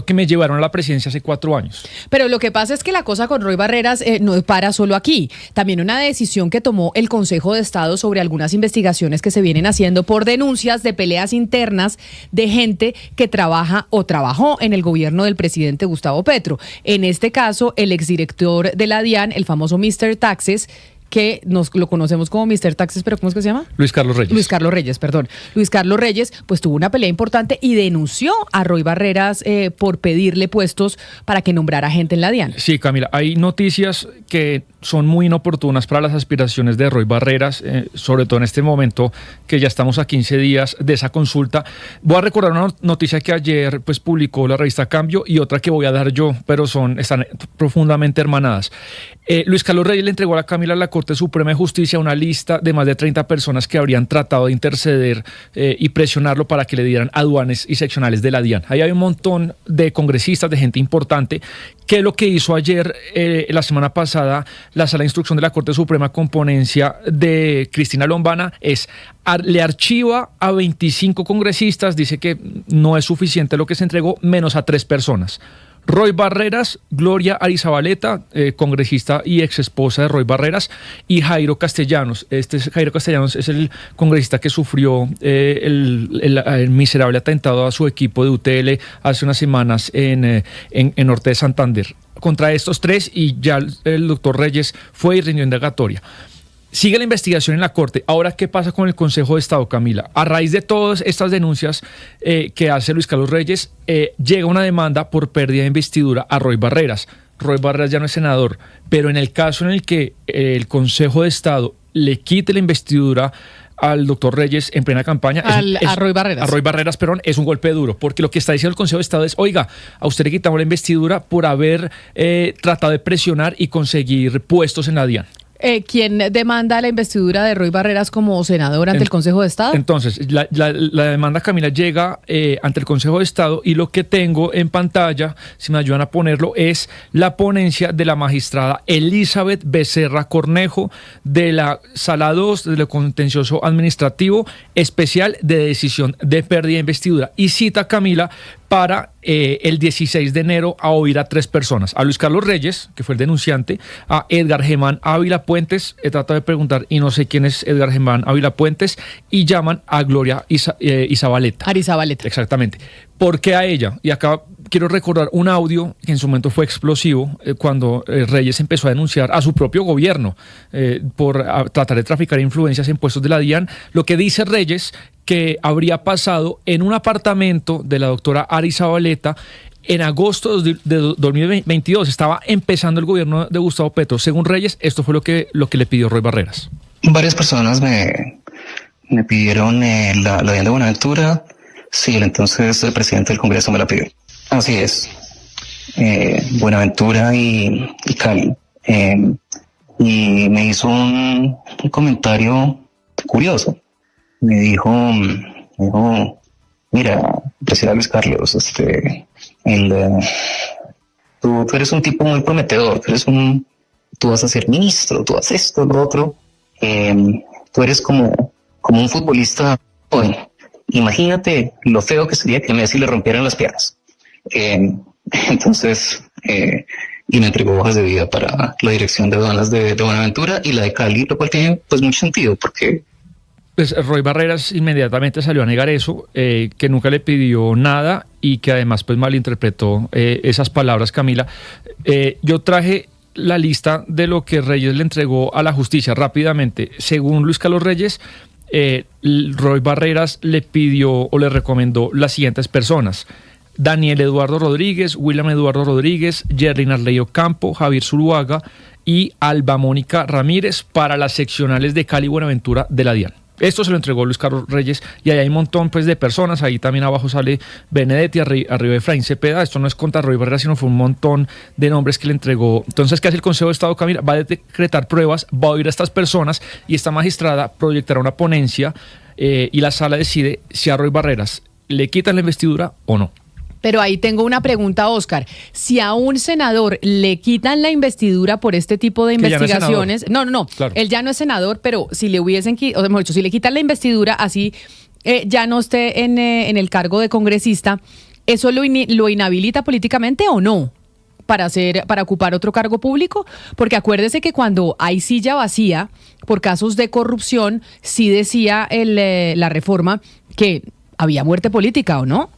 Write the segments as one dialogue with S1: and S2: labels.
S1: que me llevaron a la presidencia hace 4 años.
S2: Pero lo que pasa es que la cosa con Roy Barreras no para solo aquí. También una decisión que tomó el Consejo de Estado sobre algunas investigaciones que se vienen haciendo por denuncias de peleas internas de gente que trabaja o trabajó en el gobierno del presidente Gustavo Petro. En este caso, el exdirector de la DIAN, el famoso Mr. Taxes, que nos lo conocemos como Mr. Taxes, pero ¿cómo es que se llama?
S1: Luis Carlos Reyes.
S2: Luis Carlos Reyes, perdón. Luis Carlos Reyes, pues tuvo una pelea importante y denunció a Roy Barreras por pedirle puestos para que nombrara gente en la DIAN.
S1: Sí, Camila, hay noticias que son muy inoportunas para las aspiraciones de Roy Barreras, sobre todo en este momento que ya estamos a 15 días de esa consulta. Voy a recordar una noticia que ayer pues publicó la revista Cambio y otra que voy a dar yo, pero están profundamente hermanadas. Luis Carlos Reyes le entregó a Camila a la Corte Suprema de Justicia una lista de más de 30 personas que habrían tratado de interceder y presionarlo para que le dieran aduanes y seccionales de la DIAN. Ahí hay un montón de congresistas, de gente importante, que lo que hizo ayer, la semana pasada, la Sala de Instrucción de la Corte Suprema con ponencia de Cristina Lombana es le archiva a 25 congresistas, dice que no es suficiente lo que se entregó, menos a 3 personas. Roy Barreras, Gloria Arizabaleta, congresista y ex esposa de Roy Barreras, y Jairo Castellanos. Jairo Castellanos es el congresista que sufrió el miserable atentado a su equipo de UTL hace unas semanas en Norte de Santander. Contra estos 3, y ya el doctor Reyes fue y rindió indagatoria. Sigue la investigación en la Corte. Ahora, ¿qué pasa con el Consejo de Estado, Camila? A raíz de todas estas denuncias que hace Luis Carlos Reyes, llega una demanda por pérdida de investidura a Roy Barreras. Roy Barreras ya no es senador, pero en el caso en el que el Consejo de Estado le quite la investidura al doctor Reyes en plena campaña,
S2: a Roy Barreras.
S1: A Roy Barreras, perdón, es un golpe duro, porque lo que está diciendo el Consejo de Estado es, oiga, a usted le quitamos la investidura por haber tratado de presionar y conseguir puestos en la DIAN.
S2: ¿Quién demanda la investidura de Roy Barreras como senador ante el Consejo de Estado?
S1: Entonces, la demanda, Camila, llega ante el Consejo de Estado, y lo que tengo en pantalla, si me ayudan a ponerlo, es la ponencia de la magistrada Elizabeth Becerra Cornejo de la Sala 2 del Contencioso Administrativo Especial de Decisión de Pérdida de Investidura. Y cita, Camila, para el 16 de enero a oír a 3 personas. A Luis Carlos Reyes, que fue el denunciante, a Edgar Germán Ávila Puentes, he tratado de preguntar y no sé quién es Edgar Germán Ávila Puentes, y llaman a Gloria Arizabaleta. Exactamente. ¿Por qué a ella? Y acá quiero recordar un audio que en su momento fue explosivo cuando Reyes empezó a denunciar a su propio gobierno por tratar de traficar influencias en puestos de la DIAN. Lo que dice Reyes que habría pasado en un apartamento de la doctora Arizabaleta en agosto de 2022. Estaba empezando el gobierno de Gustavo Petro. Según Reyes, esto fue lo que le pidió Roy Barreras.
S3: Varias personas me pidieron la DIAN de Buenaventura. Sí, entonces el presidente del Congreso me la pidió. Así es. Buenaventura y Cali. Y me hizo un comentario curioso. Me dijo, mira, presidente Luis Carlos, tú eres un tipo muy prometedor, tú vas a ser ministro, tú haces esto, lo otro, tú eres como un futbolista joven. Imagínate lo feo que sería que a Messi le rompieran las piernas. Entonces, y me entregó hojas de vida para la dirección de aduanas de Buenaventura y la de Cali, lo cual tiene pues mucho sentido porque...
S1: Pues Roy Barreras inmediatamente salió a negar eso, que nunca le pidió nada y que además pues malinterpretó esas palabras, Camila. Yo traje la lista de lo que Reyes le entregó a la justicia rápidamente. Según Luis Carlos Reyes, Roy Barreras le pidió o le recomendó las siguientes personas: Daniel Eduardo Rodríguez, William Eduardo Rodríguez, Jerlyn Arley Ocampo, Javier Zuluaga y Alba Mónica Ramírez para las seccionales de Cali y Buenaventura de la DIAN. Esto se lo entregó Luis Carlos Reyes y ahí hay un montón pues, de personas. Ahí también abajo sale Benedetti, arriba Efraín Cepeda. Esto no es contra Roy Barreras, sino fue un montón de nombres que le entregó. Entonces, ¿qué hace el Consejo de Estado, Camila? Va a decretar pruebas, va a oír a estas personas y esta magistrada proyectará una ponencia y la sala decide si a Roy Barreras le quitan la investidura o no.
S2: Pero ahí tengo una pregunta, Oscar. Si a un senador le quitan la investidura por este tipo de investigaciones... No, claro. Él ya no es senador, pero si le hubiesen quitado, o mejor dicho, si le quitan la investidura, así ya no esté en el cargo de congresista, ¿eso lo inhabilita políticamente o no? Para ocupar otro cargo público, porque acuérdese que cuando hay silla vacía por casos de corrupción, sí decía la reforma que había muerte política, ¿o no?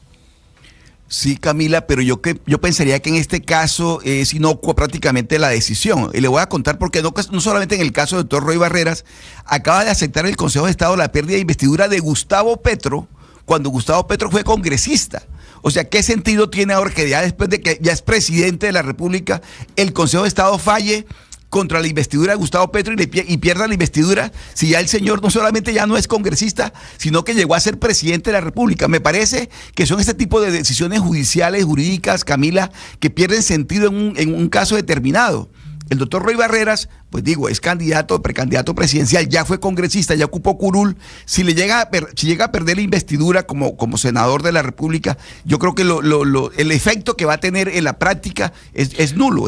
S4: Sí, Camila, pero yo pensaría que en este caso es inocua prácticamente la decisión. Y le voy a contar porque no solamente en el caso del doctor Roy Barreras, acaba de aceptar el Consejo de Estado la pérdida de investidura de Gustavo Petro, cuando Gustavo Petro fue congresista. O sea, ¿qué sentido tiene ahora que ya después de que ya es presidente de la República, el Consejo de Estado falle contra la investidura de Gustavo Petro y pierda la investidura si ya el señor no solamente ya no es congresista, sino que llegó a ser presidente de la República? Me parece que son este tipo de decisiones judiciales, jurídicas, Camila, que pierden sentido en un caso determinado. El doctor Roy Barreras, pues digo, es precandidato presidencial, ya fue congresista, ya ocupó curul. Si llega a perder la investidura como senador de la República, yo creo que el efecto que va a tener en la práctica es nulo.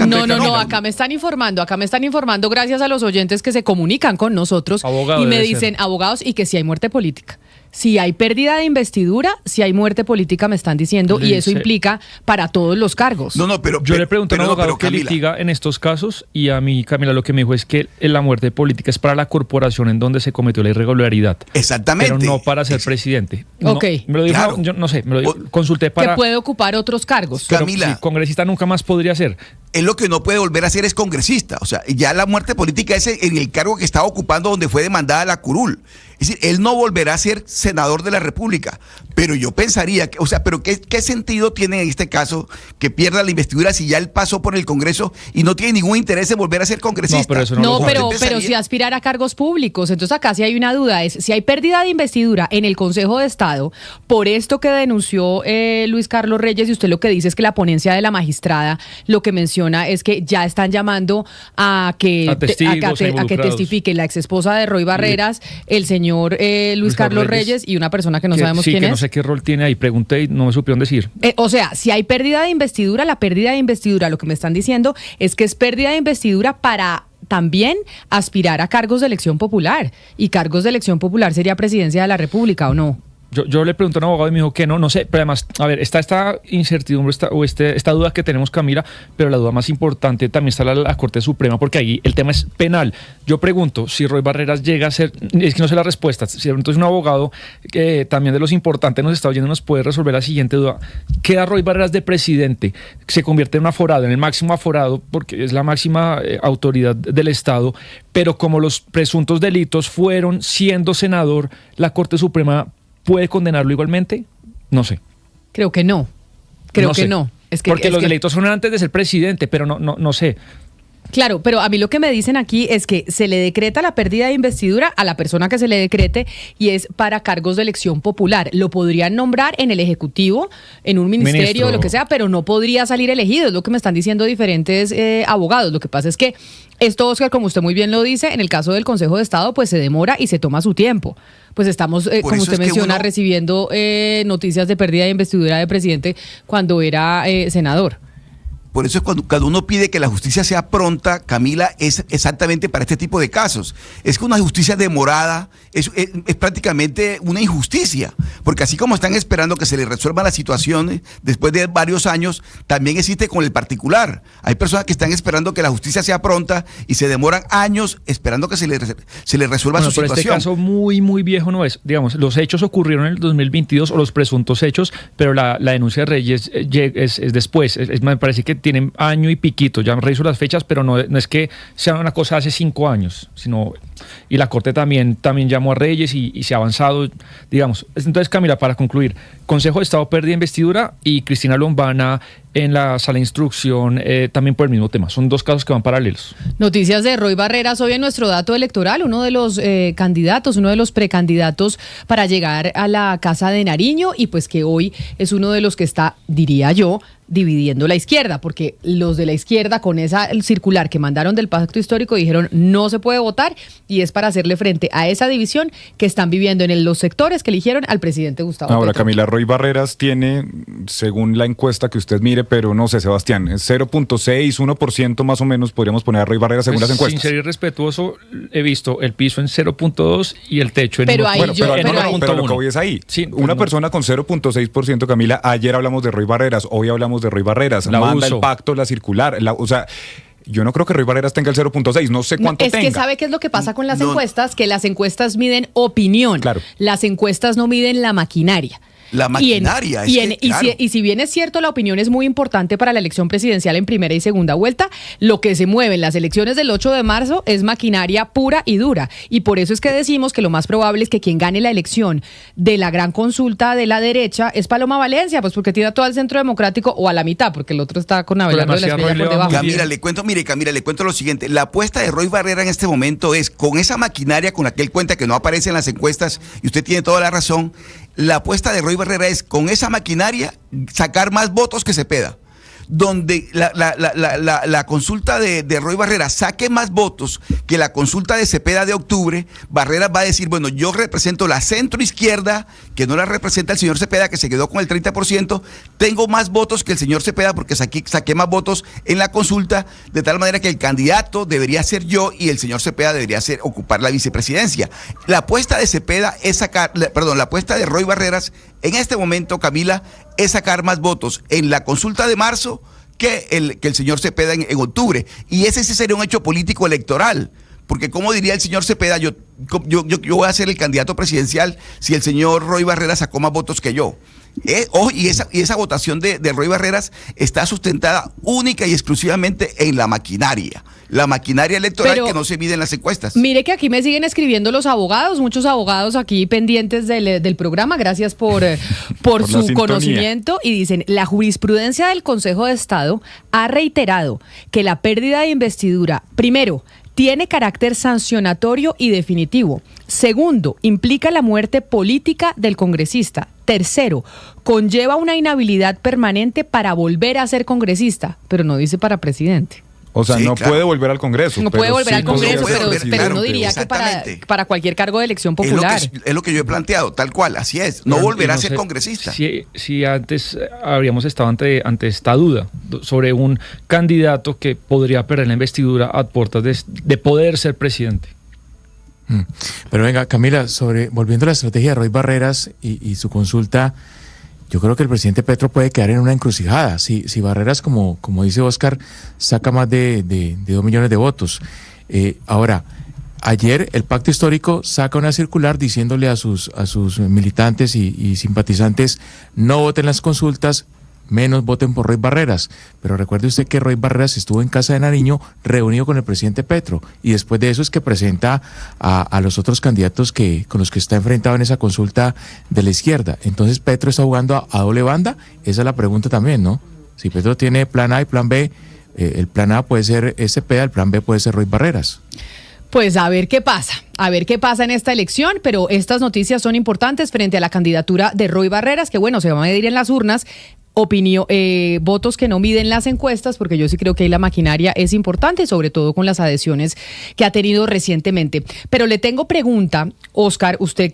S2: No, acá me están informando gracias a los oyentes que se comunican con nosotros y me dicen, abogados, y que si hay muerte política. Si hay pérdida de investidura, si hay muerte política, me están diciendo, y eso implica para todos los cargos.
S4: Pero
S1: yo le pregunto a un abogado que litiga en estos casos, y a mí, Camila, lo que me dijo es que la muerte política es para la corporación en donde se cometió la irregularidad.
S4: Exactamente.
S1: Pero no para ser presidente.
S2: Ok.
S1: Me lo dijo, claro. Yo no sé, consulté para...
S2: Que puede ocupar otros cargos.
S1: Pero
S4: Camila,
S1: si congresista nunca más podría ser.
S4: Él lo que no puede volver a hacer es congresista. O sea, ya la muerte política es en el cargo que estaba ocupando donde fue demandada la curul. Es decir, él no volverá a ser senador de la República. Pero yo pensaría, pero ¿qué sentido tiene en este caso que pierda la investidura si ya él pasó por el Congreso y no tiene ningún interés en volver a ser congresista?
S2: Pero si aspirar a cargos públicos. Entonces acá sí hay una duda, es si hay pérdida de investidura en el Consejo de Estado, por esto que denunció Luis Carlos Reyes, y usted lo que dice es que la ponencia de la magistrada lo que menciona es que ya están llamando a que testifique la exesposa de Roy Barreras, el señor Luis Carlos Reyes y una persona que no sabemos quién es.
S1: No sé qué rol tiene ahí, pregunté y no me supieron decir.
S2: O sea, si hay pérdida de investidura, la pérdida de investidura, lo que me están diciendo es que es pérdida de investidura para también aspirar a cargos de elección popular. Y cargos de elección popular sería presidencia de la República, ¿o no?
S1: Yo le pregunté a un abogado y me dijo que no sé, pero además, a ver, está esta incertidumbre, esta duda que tenemos, Camila, pero la duda más importante también está la Corte Suprema, porque ahí el tema es penal. Yo pregunto, si Roy Barreras llega a ser, es que no sé la respuesta, si entonces un abogado que también de los importantes nos está oyendo nos puede resolver la siguiente duda. ¿Queda Roy Barreras de presidente? Se convierte en un aforado, en el máximo aforado, porque es la máxima autoridad del Estado, pero como los presuntos delitos fueron siendo senador, la Corte Suprema ¿puede condenarlo igualmente? No sé.
S2: Creo que no.
S1: Porque los delitos son antes de ser presidente, pero no sé.
S2: Claro, pero a mí lo que me dicen aquí es que se le decreta la pérdida de investidura a la persona que se le decrete y es para cargos de elección popular. Lo podrían nombrar en el Ejecutivo, en un ministerio, lo que sea, pero no podría salir elegido. Es lo que me están diciendo diferentes abogados. Lo que pasa es que esto, Oscar, como usted muy bien lo dice, en el caso del Consejo de Estado, pues se demora y se toma su tiempo. Pues estamos, como usted menciona, recibiendo noticias de pérdida de investidura de presidente cuando era senador.
S4: Por eso es cuando uno pide que la justicia sea pronta, Camila, es exactamente para este tipo de casos. Es que una justicia demorada es prácticamente una injusticia, porque así como están esperando que se les resuelvan las situaciones después de varios años, también existe con el particular. Hay personas que están esperando que la justicia sea pronta y se demoran años esperando que se les resuelva su situación.
S1: Este caso muy, muy viejo no es. Digamos, los hechos ocurrieron en el 2022, o los presuntos hechos, pero la denuncia de Reyes es después. Me parece que tienen año y piquito, ya reviso las fechas, pero no es que sea una cosa hace 5 años, sino, y la Corte también llamó a Reyes y se ha avanzado, digamos. Entonces, Camila, para concluir, Consejo de Estado pérdida de investidura y Cristina Lombana en la sala de instrucción también por el mismo tema. Son dos casos que van paralelos.
S2: Noticias de Roy Barreras hoy en nuestro dato electoral, uno de los candidatos, uno de los precandidatos para llegar a la Casa de Nariño, y pues que hoy es uno de los que está, diría yo, dividiendo la izquierda, porque los de la izquierda con esa circular que mandaron del pacto histórico dijeron no se puede votar, y es para hacerle frente a esa división que están viviendo en los sectores que eligieron al presidente Gustavo Petro.
S5: Ahora, Camila, Roy Barreras tiene, según la encuesta que usted mire, pero no sé, Sebastián, 0.6, 1% más o menos podríamos poner a Roy Barreras según las encuestas.
S1: Sin ser irrespetuoso, he visto el piso en 0.2 y el techo en
S2: Pero
S1: 1.
S2: ahí
S5: Bueno,
S2: yo-
S5: pero
S2: ahí-
S5: lo que voy es ahí.
S1: Sí,
S5: Una
S1: no.
S5: persona con 0.6%, Camila, ayer hablamos de Roy Barreras, hoy hablamos de Roy Barreras,
S1: La
S5: manda
S1: uso.
S5: el pacto, la circular, o sea, yo no creo que Roy Barreras tenga el 0.6, no sé cuánto
S2: es
S5: tenga.
S2: que ¿sabe qué es lo que pasa con las
S4: No.
S2: encuestas? Que las encuestas miden opinión.
S5: Claro.
S2: Las encuestas no miden la maquinaria.
S4: La maquinaria,
S2: Y si bien es cierto, la opinión es muy importante para la elección presidencial en primera y segunda vuelta, lo que se mueve en las elecciones del 8 de marzo es maquinaria pura y dura. Y por eso es que decimos que lo más probable es que quien gane la elección de la gran consulta de la derecha es Paloma Valencia, pues porque tiene a todo el Centro Democrático o a la mitad, porque el otro está con Abelardo de la
S1: además, si a
S2: Espriella
S1: Roy le
S2: por
S1: va
S2: debajo.
S1: muy bien.
S4: Camila, le cuento lo siguiente. La apuesta de Roy Barrera en este momento es, con esa maquinaria con la que él cuenta que no aparece en las encuestas, y usted tiene toda la razón, la apuesta de Roy Barrera es, con esa maquinaria, sacar más votos que Cepeda. Donde la consulta de Roy Barrera saque más votos que la consulta de Cepeda de octubre, Barrera va a decir, bueno, yo represento la centro izquierda, que no la representa el señor Cepeda, que se quedó con el 30%, tengo más votos que el señor Cepeda porque saqué más votos en la consulta, de tal manera que el candidato debería ser yo y el señor Cepeda debería ocupar la vicepresidencia. La apuesta de Cepeda es la apuesta de Roy Barreras en este momento, Camila, es sacar más votos en la consulta de marzo que el señor Cepeda en octubre. Y ese sí sería un hecho político electoral. Porque como diría el señor Cepeda, yo voy a ser el candidato presidencial si el señor Roy Barreras sacó más votos que yo. Y esa votación de Roy Barreras está sustentada única y exclusivamente en la maquinaria electoral. Pero que no se mide en las encuestas.
S2: Mire que aquí me siguen escribiendo los abogados, muchos abogados aquí pendientes del programa, gracias por su
S5: sintonía.
S2: conocimiento, y dicen, la jurisprudencia del Consejo de Estado ha reiterado que la pérdida de investidura, primero, tiene carácter sancionatorio y definitivo. Segundo, implica la muerte política del congresista. Tercero, conlleva una inhabilidad permanente para volver a ser congresista, pero no dice para presidente.
S5: O sea,
S4: Sí,
S5: no
S4: claro.
S5: puede volver al Congreso.
S2: No
S5: pero
S2: puede volver
S5: sí
S2: al Congreso,
S5: podría
S2: pero,
S5: ser
S2: pero uno
S5: presidente.
S2: diría que
S4: Exactamente.
S2: para cualquier cargo de elección popular.
S4: Es lo que yo he planteado, tal cual, así es. No volverá a ser
S1: sé
S4: congresista.
S1: Si antes habríamos estado ante esta duda sobre un candidato que podría perder la investidura a puertas de poder ser presidente.
S6: Pero venga, Camila, volviendo a la estrategia de Roy Barreras y su consulta, yo creo que el presidente Petro puede quedar en una encrucijada. Si Barreras, como dice Oscar, saca más de 2 millones de votos. Ahora, ayer el Pacto Histórico saca una circular diciéndole a sus militantes y simpatizantes, no voten las consultas, menos voten por Roy Barreras. Pero recuerde usted que Roy Barreras estuvo en Casa de Nariño reunido con el presidente Petro, y después de eso es que presenta a los otros candidatos con los que está enfrentado en esa consulta de la izquierda. Entonces Petro está jugando a doble banda. Esa es la pregunta también, ¿no? Si Petro tiene plan A y plan B, el plan A puede ser Cepeda, el plan B puede ser Roy Barreras.
S2: Pues a ver qué pasa en esta elección, pero estas noticias son importantes frente a la candidatura de Roy Barreras, que bueno, se va a medir en las urnas. Votos que no miden las encuestas, porque yo sí creo que ahí la maquinaria es importante, sobre todo con las adhesiones que ha tenido recientemente. Pero le tengo pregunta, Oscar, usted